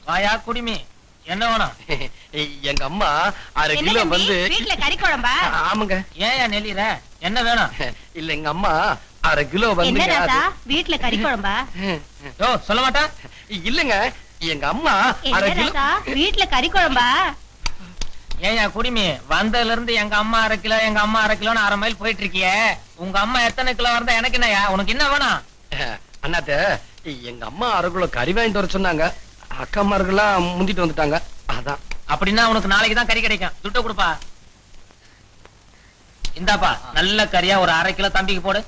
வாயா குடிமி, என்ன வேணும்? எங்க அம்மா 1/2 கிலோ வந்து வீட்டுல கறி குழம்பா? ஆமாங்க. ஏன் நெல்லிற, என்ன வேணும்? இல்ல எங்க அம்மா 1/2 கிலோ வந்து வீட்டுல கறி குழம்பா? சொல்ல மாட்டா? இல்லங்க எங்க அம்மா 1/2 கிலோ வீட்டுல கறி குழம்பா? ஏன் குடிமி, வந்ததுல இருந்து எங்க அம்மா 1/2 கிலோ எங்க அம்மா 1/2 கிலோன்னு 1/2 மைல் போயிட்டு இருக்கிய. உங்க அம்மா எத்தனை கிலோ இருந்தா எனக்கு என்னயா? உனக்கு என்ன வேணும்? அண்ணாத்த எங்க அம்மா 1/2 கிலோ கறி வாங்கிட்டு வர சொன்னாங்க. அக்காமார்கள்லாம் முந்திட்டு வந்துட்டாங்க. அதான். அப்படின்னா உனக்கு நாளைக்கு தான் கறி கிடைக்கும். துட்ட கொடுப்பா. இந்தாப்பா நல்ல கறியா ஒரு 1/2 கிலோ தம்பிக்கு போடு.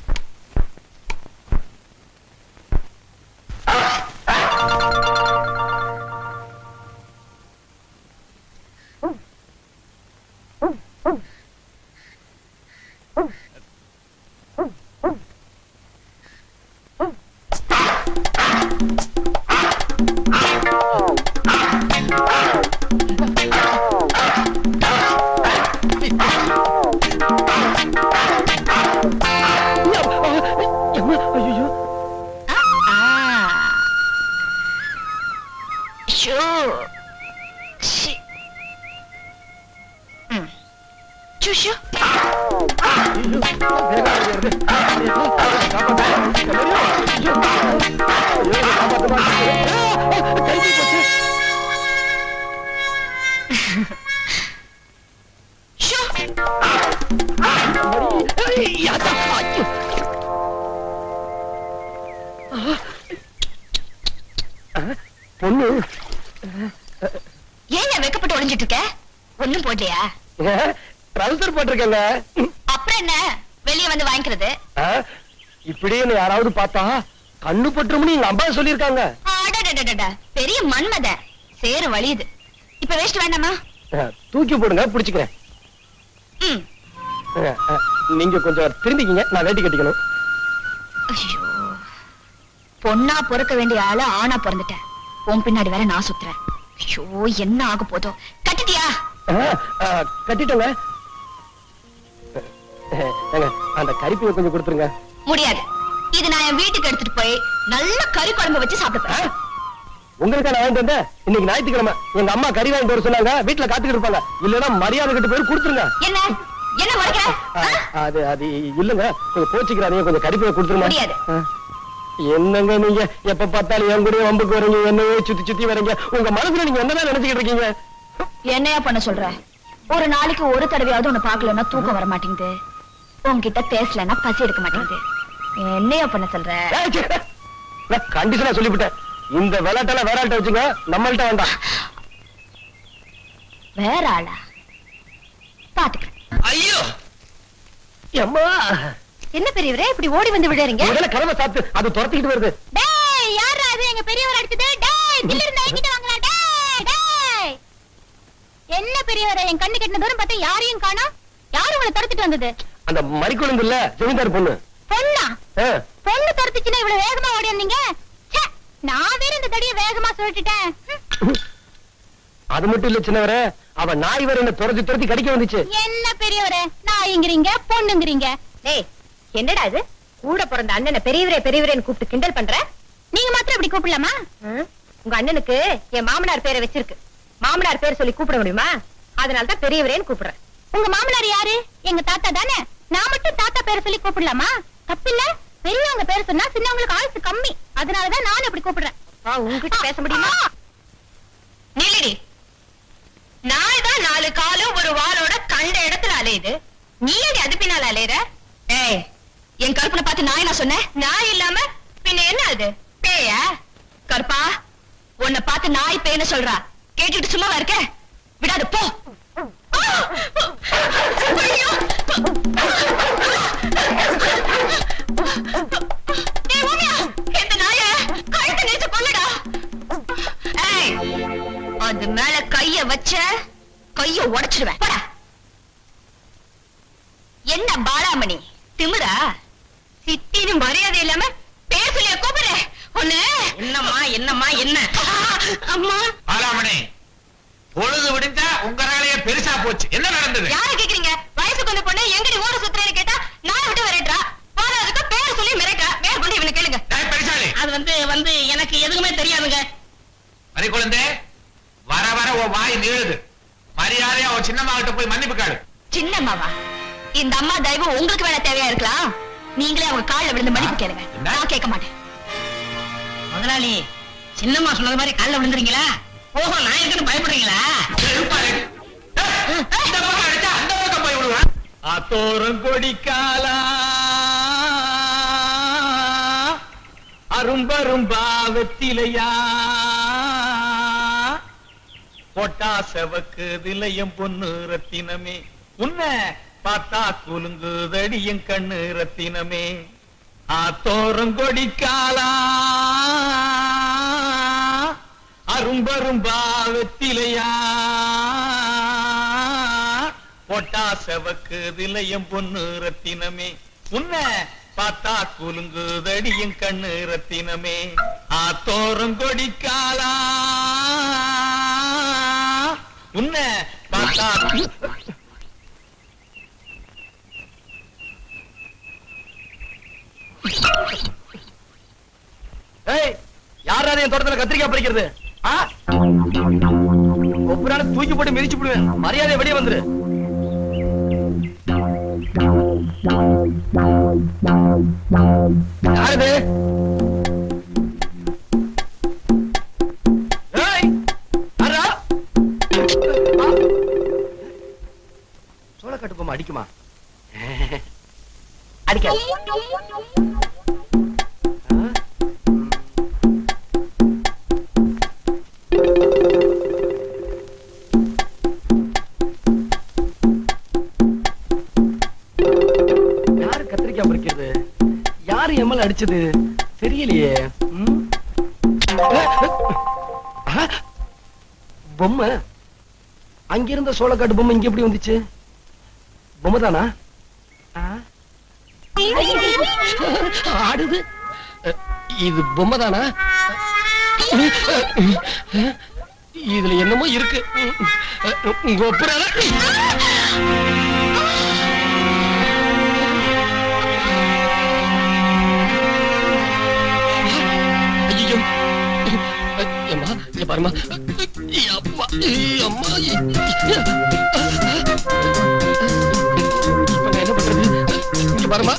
பொண்ணு ஏன் வெக்கப்பட்டு ஒளிஞ்சிட்டு இருக்க? ஒண்ணும் போடலையா? ட்ரவுசர் போட்டிருக்கேங்க. அப்புறம் என்ன, வெளியே வந்து வாங்கிக்கிறது? இப்படியே யாராவது பார்த்தா கண்ணு பட்டுரும்னு எங்க அம்மா சொல்லிருக்காங்க. பெரிய மன்மத சேரு வலியுது. இப்ப வேஸ்ட் வேண்டாமா? தூக்கி போடுங்க, புடிச்சுக்கிறேன். நீங்க கொஞ்சம் திரும்பிக்கிங்க, நான் வேட்டி கட்டிக்கணும். பொண்ணா பொறுக்க வேண்டிய ஆளு ஆணா பிறந்துட்டேன். உன் பின்னாடி வேற நான் சுத்துறேன். ஐயோ, என்ன ஆக போதோ. கட்டிட்டியா? கட்டிட்டோங்க. அந்த கறிப்பையை கொஞ்சம் கொடுத்துருங்க. முடியாது. இது நான் என் வீட்டுக்கு எடுத்துட்டு போய் நல்ல கறி குழம்பு வச்சு சாப்பிடுறேன். உங்களுக்கு நான் வாங்கிட்டு வந்தேன். இன்னைக்கு ஞாயிற்றுக்கிழமை எங்க அம்மா கறி வாங்கிட்டு வர சொன்னாங்க. வீட்டுல காத்துக்கிட்டு இருப்பாங்க. இல்லன்னா மரியாதை கிட்ட போய் கொடுத்துருங்க. என்ன என்ன மறைக்கிற? அது அது இல்லங்க, கொஞ்சம் கோச்சிக்கிறாதீங்க. கொஞ்சம் கறிப்பையை கொடுத்துருங்க. முடியாது. என்னங்க நீங்க எப்ப பார்த்தாலும் என் கூட வம்புக்கு வரீங்க, என்னையே சுத்தி சுத்தி வரீங்க. உங்க மனசுல நீங்க என்னதான் நினைச்சுக்கிட்டு இருக்கீங்க? என்னையா பண்ண சொல்ற? ஒரு நாளைக்கு ஒரு தடவையாவது உன்னை பாக்கலன்னா தூக்கம் வர மாட்டேங்குது. உன்கிட்ட பேசலன்னா பசி எடுக்க மாட்டேங்குது. என்னையா பண்ண சொல்ற? கண்டிஷனா சொல்லிவிட்டேன். இந்த விளையாட்டெல்லாம் வேற ஆள்கிட்ட வச்சுங்க, நம்மள்ட்ட வேண்டாம். வேற ஆளா? பாத்துக்கிறேன். ஐயோ அம்மா, என்ன பெரியவரே இப்படி ஓடி வந்து விடுறீங்க? முதல்ல கதவை சாத்து, அது துரத்திக்கிட்டு வருது. டேய், யாரா அது? எங்க பெரியவர் அடிச்சது. டேய், கில்ல இருந்து வாங்கிட்டு வாங்கடா. டேய் டேய், என்ன பெரியவரே, என் கண்ணு கெட்டின தூரம் பார்த்தா யாரையும் காணோம். யாரு உங்களை துரத்திட்டு வந்தது? அந்த மறிக்குழந்து இல்ல, ஜமீன்தார் பொண்ணு. பொண்ணா? பொண்ணு துரத்துச்சுன்னா இவ்வளவு வேகமா ஓடி வந்தீங்க? நான் வேற இந்த தடிய வேகமா சொல்லிட்டேன். அது மட்டும் இல்ல சின்னவரே, அவ நாய் வேற என்ன துரத்தி துரத்தி கடிக்க வந்துச்சு. என்ன பெரியவரே, நாய்ங்கிறீங்க பொண்ணுங்கிறீங்க. டேய், என்னடா இது? கூட பிறந்த அண்ணனை பெரியவரே பெரியவரேன்னு கூப்பிட்டு கிண்டல் பண்ற? நீங்க மாத்திரம் இப்படி கூப்பிடலாமா? உங்க அண்ணனுக்கு என் மாமனார் பேரை வச்சிருக்கு. மாமனார் பேர் சொல்லி கூப்பிட முடியுமா? அதனாலதான் பெரியவரேன்னு கூப்பிடுறேன். உங்க மாமனார் யாரு? எங்க தாத்தா தானே. நான் மட்டும் தாத்தா பேரை சொல்லி கூப்பிடலாமா? தப்பில்ல. பெரியவங்க பேர் சொன்னா சின்னவங்களுக்கு ஆயுசு கம்மி. அதனாலதான் நானும் இப்படி கூப்பிடுறேன். உங்ககிட்ட பேச முடியுமா? நீலடி, நாய் தான் 4 காலும் ஒரு வாளோட கண்ட இடத்துல அலையுது. நீ ஏன் அது பின்னால அலையுற? ஏய், என் கருப்பனை பார்த்து நாய் நான் சொன்னேன்? நாய் இல்லாம பின்ன என்ன அது? பேயா? கருப்பா, உன்னை பார்த்து நாய் பேன்னு சொல்றா. கேட்டுட்டு சும்மாவா இருக்க? விடாது, போ. அது மேல கைய வச்ச கைய உடைச்சிடுவேன். என்ன பாலாமணி திமிரா? சித்தின்னு மரியாதை இல்லாம பேசலையா கூப்பிடுற? ஒண்ணு என்னம்மா என்னம்மா என்ன? அம்மா பாலாமணி, பொழுது விடிஞ்சா உங்க வேலையே பெருசா போச்சு. என்ன நடந்தது? யார கேக்குறீங்க? வயசுக்கு வந்த பொண்ணு எங்கடி ஊர சுத்துறேன்னு கேட்டா நான் விட்டு வரேன்றா. போறதுக்கு பேர் சொல்லி மிரட்டா. வேற கொண்டு இவனை கேளுங்க. பெருசாலி, அது வந்து எனக்கு எதுவுமே தெரியாதுங்க. மறி குழந்தை, உன் வாய் நீளுது. மரியாதையா அவன் சின்னம்மா கிட்ட போய் மன்னிப்பு கேளு. சின்னம்மாவா? இந்த அம்மா தயவு உங்களுக்கு வேணா தேவையா இருக்கலாம். நீங்களே அவங்க கால்ல விழுந்து மன்னிப்பு கேளுங்க. நான் கேட்க மாட்டேன். முதலாளி, சின்னம்மா சொன்னது மாதிரி கால்ல விழுந்துறீங்களா? ஓஹோ, நான் இருக்குன்னு பயப்படுறீங்களா? இந்த பக்கம் அடிச்சா அந்த பக்கம் போய் விடுவான். ஆத்தோரம் கொடிக்காலா அரும்பரும்பா வெத்திலையா பொட்டா செவக்கு திலையம் பொண்ணு ரத்தினமே உன்னை பார்த்தா குலுங்குதடி என் கண்ணு ரத்தினமே. ஆத்தோரம் கொடிக்காலா அரும்பரும்பா வெத்திலையா பொட்டா செவக்கு திலையம் பொண்ணு ரத்தினமே உன்னை பார்த்தா குலுங்குதடி என் கண்ணு ரத்தினமே. ஆத்தோரம் கொடிக்காலா உன்னை பார்த்தா யாராவது என் தோட்டத்துல கத்திரிக்காய் பறிக்கிறது? ஒவ்வொரு தூக்கி போட்டு மிதிச்சு விடுவேன். மரியாதை வெளியே வந்துரு. யாருது? சோளக்காட்டு பொம்மை அடிக்குமா? அடிக்க எம்எல் அடிச்சது தெரியலையே. பொம்மை அங்கிருந்த சோளக்காட்டு பொம்மை இங்க எப்படி வந்துச்சு? பொம்மை தானா? ஆடுது. இது பொம்மை தானா? இதுல என்னமோ இருக்கு. பாருமா என்ன பண்றது? பாருமா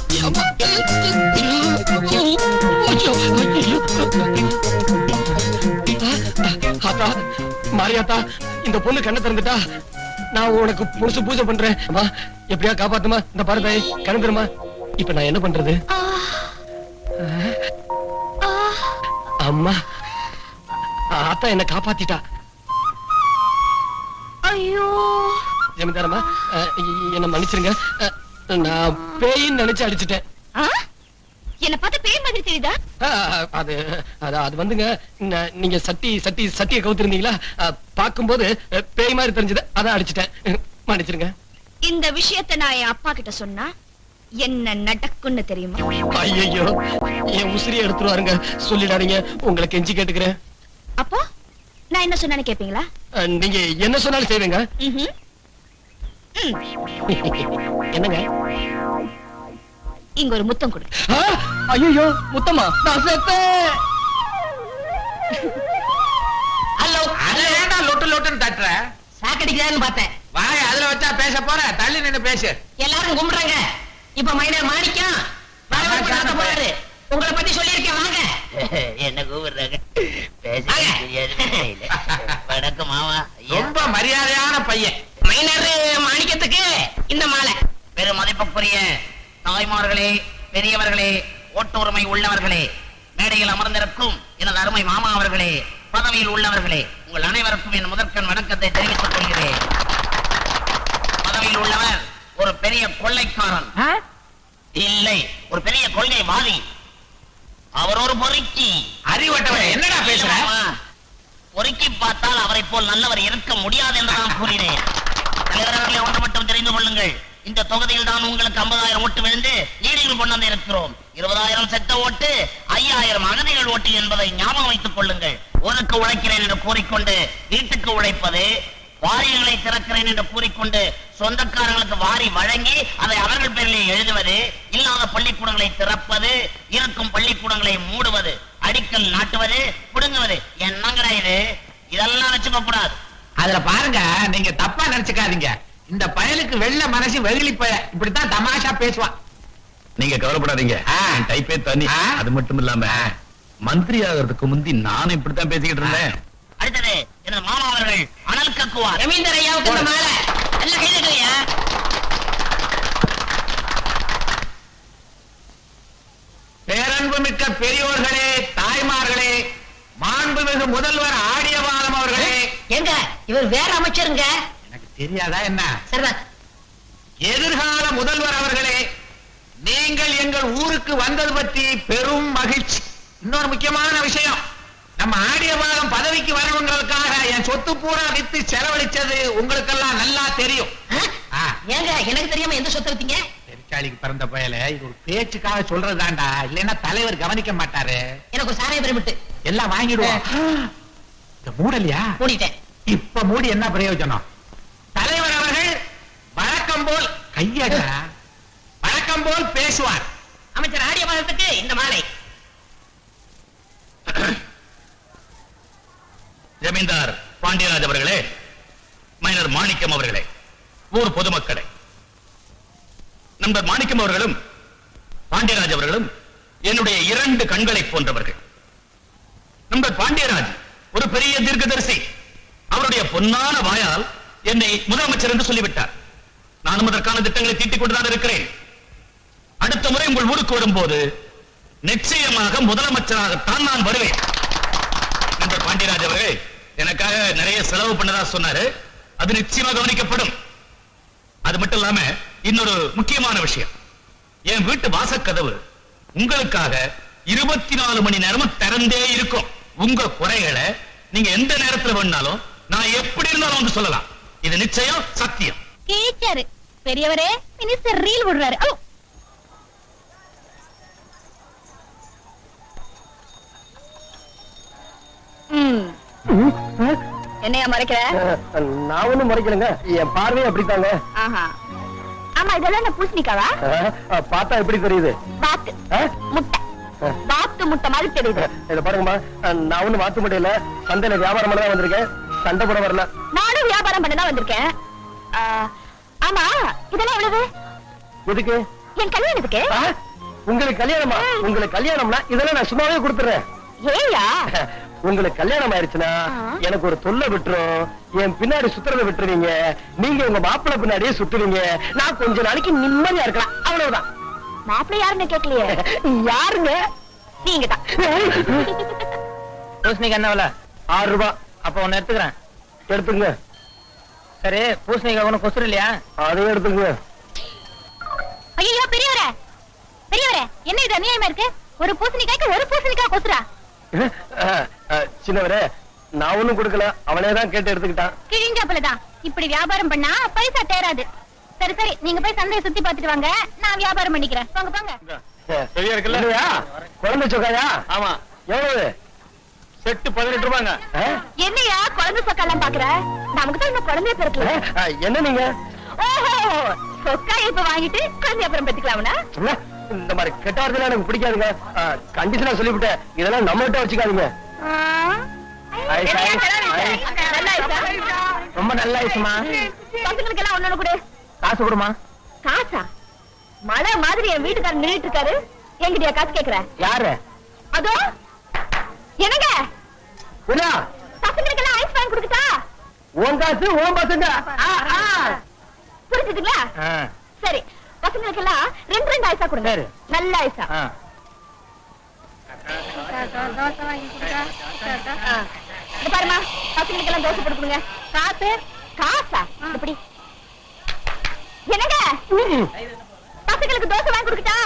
மாரியாத்தா, இந்த பொண்ணு கண்ணை திறந்துட்டா நான் உனக்கு புதுசு பூஜை பண்றேன். அம்மா எப்படியா காப்பாத்துமா. இந்த பாருங்க கண்ணு தருமா. இப்ப நான் என்ன பண்றது? அம்மா ஆத்தா என்ன காப்பாத்திட்டா. ஐயோ ஜமீன்தாரம்மா, என்ன மன்னிச்சிருங்க. நான் பேயின்னு நினைச்சு அடிச்சுட்டேன். என்ன பார்த்து பேய் மாதிரி தெரியுதா? அது அது வந்துங்க, நீங்க சட்டியை கவுத்திருந்தீங்களா, பாக்கும்போது பேய் மாதிரி தெரிஞ்சது, அதான் அடிச்சுட்டேன். மன்னிச்சிருங்க. இந்த விஷயத்தை நான் என் அப்பா கிட்ட சொன்னா என்ன நடக்கும்னு தெரியுமா? ஐயோ, என் உசிரியை எடுத்துருவாருங்க. சொல்லிடாதீங்க, உங்களை கெஞ்சி கேட்டுக்கிறேன். அப்போ நான் என்ன சொன்னானு கேப்பீங்களா? நீங்க என்ன சொன்னாலும் செய்வேங்க. என்னங்க? இங்க ஒரு முத்தம் கொடு. ஐயோ, முத்தமா? நான் செத்தேன். ஹலோ, அத ஏன்டா லொட்டு லொட்டுன்னு தட்டுற? சாக்கடிக்கிறான்னு பார்த்தேன். வாய் அதுல வச்சா பேச போற, தள்ளி நின்னு பேசு. எல்லாரும் கும்பிடுறாங்க. இப்ப மைனர் மாணிக்கம் வரவேற்பு போறாரு. உங்களை பத்தி சொல்லியிருக்கேன், வாங்க. என்ன கூப்பிடுறாங்க? வணக்கம் மாமா. ரொம்ப மரியாதையான பையன். மைனர் மாணிக்கத்துக்கு இந்த மாலை. பெரும் மதிப்புக்குரிய தாய்மார்களே, பெரியவர்களே, ஓட்டு உரிமை உள்ளவர்களே, மேடையில் அமர்ந்திருக்கும் எனது அருமை மாமா அவர்களே, பதவியில் உள்ளவர்களே, உங்கள் அனைவருக்கும் என் முதற்கண் வணக்கத்தை தெரிவித்துக் கொள்கிறேன். பதவியில் உள்ளவர் ஒரு பெரிய கொள்ளைக்காரன் இல்லை, ஒரு பெரிய கொள்கைவாதி. அவர் ஒரு பொறுக்கி. அறிவட்டவன் என்னடா பேசுற? பொறுக்கி பார்த்தால் அவரை போல் நல்லவர் இருக்க முடியாது என்று நான் கூறினேன். தலைவர்களே, ஒன்று மட்டும் தெரிந்து கொள்ளுங்கள். இந்த தொகுதியில் தான் உங்களுக்கு 50,000 ஓட்டு விழுந்து லீடிங் கொண்டு வந்து இருக்கிறோம். 20,000 செத்த ஓட்டு, 5,000 அகதிகள் ஓட்டு என்பதை ஞாபகம் வைத்துக் கொள்ளுங்கள். ஊருக்கு உழைக்கிறேன் என்று கூறிக்கொண்டு வீட்டுக்கு உழைப்பது, வாரியங்களை திறக்கிறேன் என்று கூறிக்கொண்டு சொந்தக்காரங்களுக்கு வாரி வழங்கி அதை அவர்கள் பேரிலே எழுதுவது, இல்லாத பள்ளிக்கூடங்களை திறப்பது, இருக்கும் பள்ளிக்கூடங்களை மூடுவது, அடிக்கல் நாட்டுவது, புடுங்குவது, என்னங்கடா இது? இதெல்லாம் வச்சுக்க கூடாது. அதுல பாருங்க, நீங்க தப்பா நினைச்சுக்காதீங்க. இந்த பயலுக்கு வெள்ள மனசு வெகுளி பய இப்படித்தான் தமாஷா பேசுவான். நீங்க கவலைப்படாதீங்க, டைப்பே தனி. அது மட்டும் இல்லாம மந்திரி ஆகிறதுக்கு முந்தி நானும் இப்படித்தான் பேசிக்கிட்டு இருந்தேன். அடுத்தது எனது மாமா அவர்கள் அனல் கக்குவார். ரவீந்தர் ஐயாவுக்கு இந்த மாலை நல்ல கைதட்டலையா? பேரன்பு மிக்க பெரியோர்களே, தாய்மார்களே, மாண்புமிகு முதல்வர் ஆடியபாலம் அவர்களே. எங்க இவர் வேற அமைச்சருங்க. எனக்கு தெரியாதா என்ன? சரிதான். எதிர்கால முதல்வர் அவர்களே, நீங்கள் எங்கள் ஊருக்கு வந்தது பற்றி பெரும் மகிழ்ச்சி. இன்னொரு முக்கியமான விஷயம், நம்ம ஆடியபாலம் பதவிக்கு வரணுங்கிறதுக்காக என் சொத்து பூரா வித்து செலவழிச்சது உங்களுக்கெல்லாம் நல்லா தெரியும். ஏங்க எனக்கு தெரியாம எந்த சொத்தை வித்தீங்க? பெருச்சாளிக்கு பிறந்த பயல, இது ஒரு பேச்சுக்காக சொல்றதுதான்டா, இல்லைன்னா தலைவர் கவனிக்க மாட்டாரு. எனக்கு ஒரு சாராய பிரமிட்டு எல்லாம் வாங்கிடுவோம். இந்த மூடலையா? மூடிட்டேன். இப்ப மூடி என்ன பிரயோஜனம்? தலைவர் அவர்கள் வழக்கம் போல் கையட வழக்கம் போல் பேசுவார். அமைச்சர் ஆடிய பாதத்துக்கு இந்த மாலை. ஜமீன்தார் பாண்டியராஜ் அவர்களே, மைனர் மாணிக்கம் அவர்களே, ஊர் பொதுமக்களே, நண்பர் மாணிக்கம் அவர்களும் பாண்டியராஜ் அவர்களும் என்னுடைய 2 கண்களை போன்றவர்கள். நண்பர் பாண்டியராஜ் ஒரு பெரிய தீர்க்கதரிசி. அவருடைய பொன்னான வாயால் என்னை முதலமைச்சர் என்று சொல்லிவிட்டார். நானும் அதற்கான திட்டங்களை தீட்டிக் கொண்டுதான் இருக்கிறேன். அடுத்த முறை உங்கள் ஊருக்கு வரும்போது நிச்சயமாக முதலமைச்சராகத்தான் நான் வருவேன். நண்பர் பாண்டியராஜ் அவர்கள் எனக்காக நிறைய செலவு பண்ணதா சொன்னாரு. அது நிச்சயமாக கவனிக்கப்படும். அது மட்டும் இல்லாம இன்னொரு முக்கியமான விஷயம், என் வீட்டு வாசக்கதவு உங்களுக்காக 24 மணி நேரமும் திறந்தே இருக்கும். உங்க குறைகளை நீங்க எந்த நேரத்துல வேணாலும் நான் எப்படி இருந்தாலும் வந்து சொல்லலாம். இது நிச்சயம் சத்தியம். கேச்சாரு பெரியவரே, மினிஸ்டர் ரீல் விடுறாரு. என்னையா மறைக்கிற? நான் ஒண்ணும் முறைக்கலங்க, என் பார்வையே அப்படித்தாங்க. ஆஹா. ஆமா, இதெல்லாம் என்ன பூசணிக்காவா? பார்த்தா எப்படி தெரியுது? வாத்து முட்டை, வாத்து முட்டை மாதிரி தெரியுது. இத பாருங்கம்மா, நான் ஒண்ணும் வாத்து முட்டை இல்ல, சந்தையில வியாபாரம் பண்ணதான் வந்திருக்கேன், சண்டை போட வரல. நானும் வியாபாரம் பண்ணதான் வந்திருக்கேன். ஆமா, இதெல்லாம் எவ்வளவு? எதுக்கு? என் கல்யாணத்துக்கு. உங்களுக்கு கல்யாணமா? உங்களுக்கு கல்யாணம்னா இதெல்லாம் நான் சும்மாவே கொடுத்துறேன். ஏயா? உங்களுக்கு கல்யாணம் ஆயிருச்சுன்னா எனக்கு ஒரு தொல்லை விட்டுரும். என் பின்னாடி சுத்துறதை விட்டுருவீங்க, நீங்க உங்க மாப்பிள்ளை பின்னாடியே சுத்துவீங்க. நான் கொஞ்ச நாளைக்கு நிம்மதியா இருக்கலாம், அவ்வளவுதான். மாப்பிள்ளை யாருன்னு கேட்கலையே. யாருங்க? நீங்க தான். பூசணிக்காய் என்ன விலை? 6 ரூபாய். அப்ப ஒன்னு எடுத்துக்கிறேன். எடுத்துங்க. சரி, பூசணிக்காய் ஒண்ணு கொசுறு இல்லையா? அதையும் எடுத்துங்க. ஐயோ பெரியவரே, பெரியவரே, என்ன இது அநியாயமா இருக்கு? ஒரு பூசணிக்காய்க்கு ஒரு பூசணிக்காய் கொசுரா? சின்னவரே, நான் ஒண்ணும் கொடுக்கல, அவனே தான் கேட்டு எடுத்துக்கிட்டான். கிழிஞ்சாப்புலதான். இப்படி வியாபாரம் பண்ணா பைசா தேராது. சரி சரி, நீங்க போய் சந்தையை சுத்தி பாத்துட்டு வாங்க, நான் வியாபாரம் பண்ணிக்கிறேன். போங்க போங்க. சரியா இருக்குல்ல? குழந்தை சொக்காயா? ஆமா. எவ்வளவு? செட்டு 18 ரூபாங்க. என்னையா குழந்தை சொக்கெல்லாம் பாக்குற? நமக்கு தான் இன்னும் குழந்தைய பிறக்கல. என்ன நீங்க? ஓஹோ, சொக்கா இப்ப வாங்கிட்டு குழந்தை அப்புறம் பெற்றுக்கலாம்னா? இந்த மாதிரி கெட்ட வார்த்தை எனக்கு பிடிக்காதுங்க. கண்டிஷனா சொல்லிவிட்டேன், இதெல்லாம் நம்மகிட்ட வச்சுக்காதீங்க. ரொம்ப நல்ல ஐசுமா. பசங்களுக்கு எல்லாம் ஒண்ணு கொடு. காசு கொடுமா. காசா? மழை மாதிரி என் வீட்டுக்காரர் நின்றுட்டு இருக்காரு, என்கிட்டயா காசு கேக்குற? யாரு? அதோ என்னங்க, என்ன? பசங்களுக்கு எல்லாம் ஐஸ் வாங்கி கொடுக்கட்டா? உன் காசு உன் பசங்க. புரிஞ்சுதுங்களா? சரி, பசங்களுக்கு எல்லாம் 2 ஐஸா கொடுங்க. சரி. நல்ல ஐஸா. இது பாருமா, பசங்களுக்கு எல்லாம் தோசை கொடுங்க. காசு? காசா? இப்படி என்னங்க, பசங்களுக்கு தோசை வாங்கி கொடுக்கட்டா?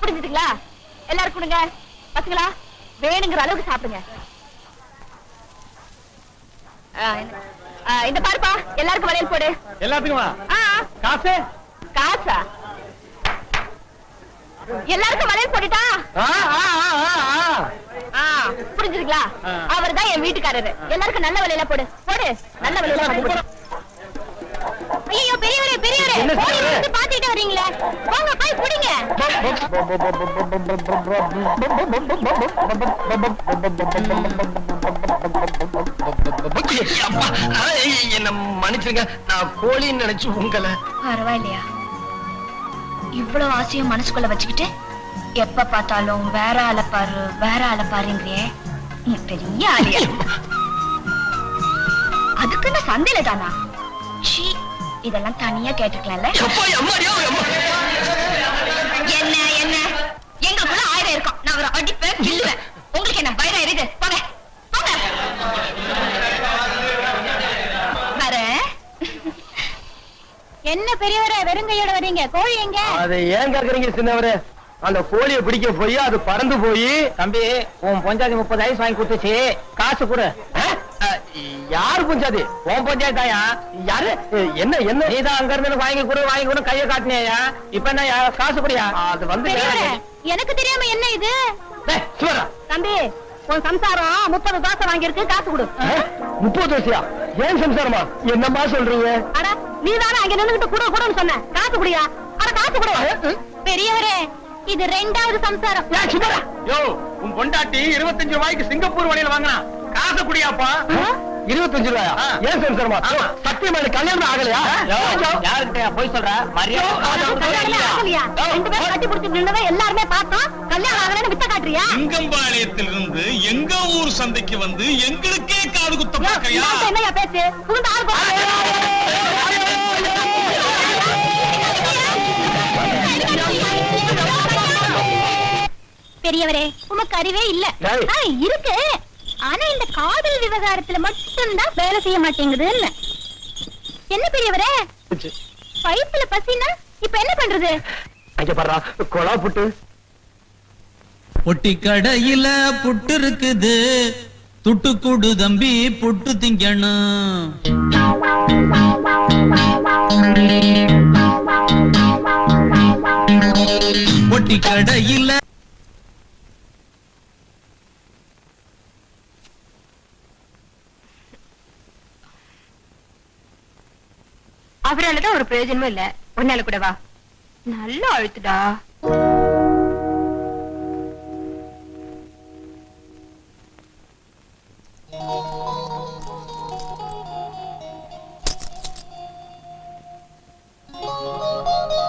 புரிஞ்சுதுங்களா? எல்லாரும் கொடுங்க. பசங்களா, வேணுங்கிற அளவுக்கு சாப்பிடுங்க. இந்த பாருப்பா, எல்லாருக்கும் வளையல் போடு. எல்லாத்துக்குமா? காசு? காசா? எல்லாருக்கும் வளையல் போட்டுட்டா? புரிஞ்சுதுங்களா? அவர் தான் என் வீட்டுக்காரரு. எல்லாருக்கும் நல்ல வளையல போடு. போடு, நல்ல வளையல போடு. ஐயோ பெரியவரே, பெரியவரே, ஓடி வந்து பாத்துட்டு வரீங்களே, போங்க போய் புடிங்க. மன்னிச்சிருங்க, நான் கோழின்னு நினைச்சு உங்களை. பரவாயில்லையா? இவ்வளவு ஆசையும் மனசுக்குள்ள வச்சுக்கிட்டு எப்ப பார்த்தாலும் வேற ஆள பாருங்கிறியே, நீ பெரிய ஆளியா? அதுக்குன்னு சந்தையில தானா? சீ, இதெல்லாம் தனியா கேட்டுக்கலாம்ல. என்ன என்ன எங்களுக்குள்ள 1000 இருக்கும். நான் ஒரு அடிப்பேன் கிள்ளுவேன். உங்களுக்கு என்ன வயிறு எரியுது? போங்க போங்க. வர என்ன பெரியவரே வெறுங்கையோட வரீங்க? கோழி எங்க? அதை ஏன் கேக்குறீங்க சின்னவரே? அந்த கோழியை பிடிக்க போய் அது பறந்து போய். தம்பி, உன் பொஞ்சாதி 30 ஐஸ் வாங்கி கொடுத்துச்சு, காசு கொடு. யாரு புஞ்சாதி? உன் பொஞ்சாயத்தாயா? யாரு? என்ன என்ன? நீதான் அங்க இருந்து வாங்கி கொடு கைய காட்டினியா? இப்ப என்ன காசு குடியா? அது வந்து பெரியவரே, எனக்கு தெரியாம என்ன இது? சிவரா, தம்பி, உன் சம்சாரம் 30 தோசை வாங்கியிருக்கு, காசு கொடு. 30 தோசையா? ஏன் சம்சாரமா? என்னம்மா சொல்றீங்க? அட, நீ தானே அங்க நின்னுகிட்டு குடுன்னு சொன்ன. காசு குடியா? அட காசு கொடு. பெரியவரே, இது 2வது சம்சாரம். யோ, உன் பொண்டாட்டி 25 ரூபாய்க்கு சிங்கப்பூர் வழியில வாங்கினா, காசு குடியாப்பா. 25 ரூபாயா? ஏன் சம்சாரமா? சத்தியமா எனக்கு கல்யாணம் ஆகலையா? யாருக்கிட்ட போய் சொல்ற? கல்யாணமே ஆகலையா? 2 பேரும் கட்டி பிடிச்சு நின்னதை எல்லாருமே பார்த்தோம். கல்யாணம் ஆகலன்னு வித்த காட்டுறியா? சிங்கம்பாளையத்திலிருந்து எங்க ஊர் சந்தைக்கு வந்து எங்களுக்கே காது குத்த பாக்கறியா? இந்தாண்ட என்னய்யா பேச்சு? புகுந்து ஆள் பெரியவரே, உமக்கு அறிவே இல்ல. இருக்கு, ஆனா இந்த காதல் விவகாரத்துல மட்டும்தான் வேலை செய்ய மாட்டேங்குது. என்ன பெரியவரே? பைப்புல பசினா இப்ப என்ன பண்றது? அங்க பாரு, கொலா புட்டு. பொட்டி கடையில புட்டு இருக்குது, துட்டு கூடு தம்பி, புட்டு திங்கணும். பொட்டி கடையில அவராலதான் ஒரு பிரயோஜனமும் இல்ல. ஒன்னால கூட வா. நல்லா அழுத்துடா.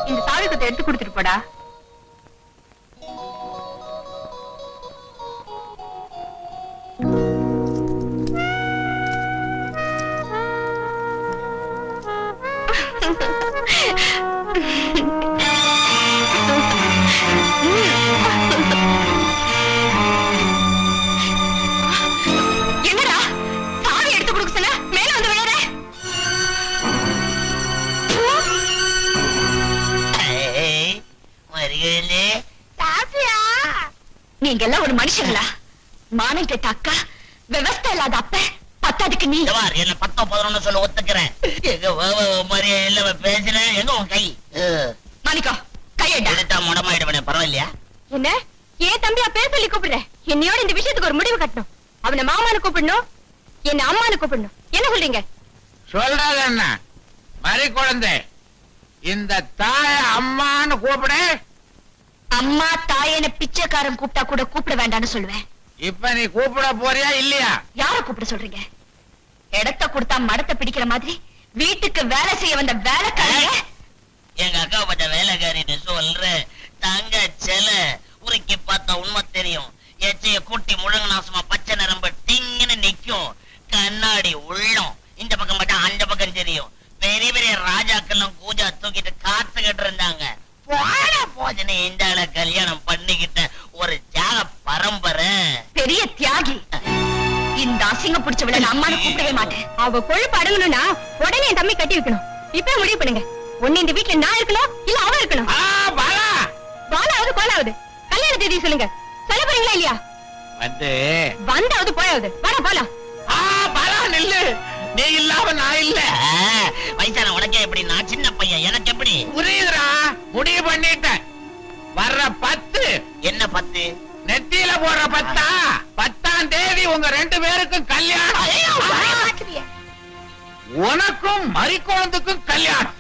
இந்த சாவி குத்தை எடுத்து கொடுத்துட்டு போடா. என்னடா சாவி எடுத்து கொடுக்க சொன்ன? மேல வந்து விளையாட. நீங்க எல்லாம் ஒரு மனுஷங்களா? மானம் கெட்ட அக்கா, விவஸ்தை இல்லாத அப்ப, பத்தாதுக்கு நீ. என்ன 10 11 சொல்ல ஒத்துக்கிறேன். எங்க மாதிரியே இல்ல பேசுறேன். எங்க உன் கை? மாணிக்கா, கையடா. எடுத்தா முடமாயிடுவனே, பரவாயில்லையா? என்ன ஏன் தம்பியா பேர் சொல்லி கூப்பிடுற? என்னையோட இந்த விஷயத்துக்கு ஒரு முடிவு கட்டணும். அவனை மாமானு கூப்பிடணும், என்ன அம்மானு கூப்பிடணும். என்ன சொல்றீங்க? சொல்றாங்க என்ன? மறி குழந்தை, இந்த தாய அம்மான்னு கூப்பிட. அம்மா தாயன பிச்சைக்காரன் கூப்பிட்டா கூட கூப்பிட வேண்டாம்னு சொல்லுவேன். இப்ப நீ கூப்பிட போறியா இல்லையா? யார கூப்பிட சொல்றீங்க? இடத்த கொடுத்தா மடத்தை பிடிக்கிற மாதிரி வீட்டுக்கு வேலை செய்ய வந்த வேலைக்காரங்க. எங்க அக்கா பட்ட வேலைக்காரின்னு சொல்ற தங்க செல உருக்கி பார்த்தா உண்மை தெரியும். எச்சைய கூட்டி முழங்கநாசமா பச்சை நரம்பு டிங்கன்னு நிக்கும். கண்ணாடி உள்ளம் இந்த பக்கம் மட்டும் அந்த பக்கம் தெரியும். பெரிய பெரிய ராஜாக்கெல்லாம் கூஜா தூக்கிட்டு காத்துக்கிட்டு இருந்தாங்க. போஜனை இந்த ஆள கல்யாணம் பண்ணிக்கிட்ட ஒரு ஜாக பரம்பரை. பெரிய தியாகி. இந்த அசிங்க பிடிச்சவளை நான் அம்மானு கூப்பிடவே மாட்டேன். அவ கொழுப்பு அடங்கணும்னா உடனே என் தம்பி கட்டி வைக்கணும். இப்ப முடிவு பண்ணுங்க. ஒண்ணு இந்த வீட்டுல நான் இருக்கணும், இல்ல அவ இருக்கணும். பாலாவது கோலாவது கல்யாண தேதி சொல்லுங்க. சொல்ல போறீங்களா இல்லையா? வந்தாவது போயாவது வாடா போலாம். நில்லு, நீ இல்லாம நான் இல்ல. வயசான உனக்கே எப்படி? நான் சின்ன பையன், எனக்கு எப்படி புரியுதுடா? முடிவு பண்ணிட்டேன். வர்ற 10. என்ன 10? நெத்தியில போடுற 10. 10ஆம் தேதி உங்க 2 பேருக்கும் கல்யாணம். உனக்கும் மரிக்கோணத்துக்கும் கல்யாணம்.